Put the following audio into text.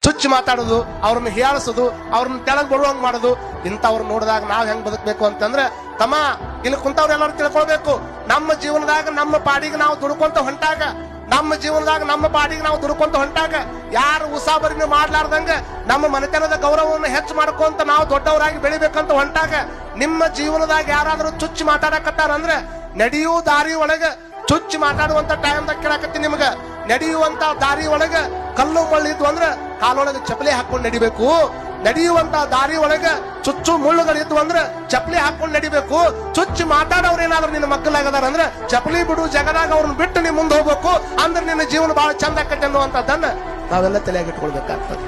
ಚುಚ್ಚಿ ಮಾತಾಡೋದು, ಅವ್ರನ್ನ ಹೀಯಾಳಿಸೋದು, ಅವ್ರನ್ನ ತೆಳಗ್ ಬರುವಂಗ್ ಮಾಡೋದು, ಇಂಥವ್ರು ನೋಡಿದಾಗ ನಾವ್ ಹೆಂಗ್ ಬದುಕಬೇಕು ಅಂತಂದ್ರೆ, ತಮ್ಮ ಇಲ್ಲಿ ಕುಂತವ್ರು ಎಲ್ಲರೂ ತಿಳ್ಕೊಳ್ಬೇಕು, ನಮ್ಮ ಜೀವನದಾಗ ನಮ್ಮ ಪಾಡಿಗೆ ನಾವು ದುಡ್ಕೊಂತ ಹೊಂಟಾಗ, ನಮ್ಮ ಜೀವನದಾಗ ನಮ್ಮ ಪಾಡಿಗೆ ನಾವು ದುಡ್ಕೊಂತ ಹೊಂಟಾಗ, ಯಾರು ಉಸಾಬರಿನ ಮಾಡ್ಲಾರ್ದಂಗ ನಮ್ಮ ಮನೆತನದ ಗೌರವವನ್ನು ಹೆಚ್ಚು ಮಾಡ್ಕೊಂತ ನಾವು ದೊಡ್ಡವರಾಗಿ ಬೆಳಿಬೇಕಂತ ಹೊಂಟಾಗ, ನಿಮ್ಮ ಜೀವನದಾಗ ಯಾರಾದ್ರೂ ಚುಚ್ಚಿ ಮಾತಾಡಕತ್ತಾರ ಅಂದ್ರೆ, ನಡೆಯೂ ದಾರಿ ಒಳಗ ಚುಚ್ಚಿ ಮಾತಾಡುವಂತ ಟೈಮ್ದಾಗ ಕೇಳಕತ್ತಿ ನಿಮ್ಗ, ನಡೆಯುವಂತ ದಾರಿ ಒಳಗ ಕಲ್ಲು ಮಳ್ಳಿದ್ವು ಅಂದ್ರ ಕಾಲೊಳಗೆ ಚಪ್ಪಲಿ ಹಾಕೊಂಡು ನಡಿಬೇಕು, ನಡೆಯುವಂತ ದಾರಿ ಒಳಗ ಚುಚ್ಚು ಮುಳ್ಳುಗಳಿದ್ವು ಅಂದ್ರ ಚಪ್ಪಲಿ ಹಾಕೊಂಡು ನಡಿಬೇಕು. ಚುಚ್ಚಿ ಮಾತಾಡೋರು ಏನಾದ್ರು ನಿನ್ನ ಮಕ್ಕಳಾಗದಾರ ಅಂದ್ರೆ ಚಪ್ಪಲಿ ಬಿಡು, ಜಗದಾಗ ಅವ್ರನ್ನ ಬಿಟ್ಟು ನೀ ಮುಂದೆ ಹೋಗ್ಬೇಕು, ಅಂದ್ರೆ ನಿನ್ನ ಜೀವನ ಬಹಳ ಚಂದ ಆಕತ್ತೆ ಅನ್ನುವಂಥದ್ದನ್ನ ನಾವೆಲ್ಲ ತಲೆಯಾಗಿಟ್ಕೊಳ್ಬೇಕಾಗ್ತದೆ.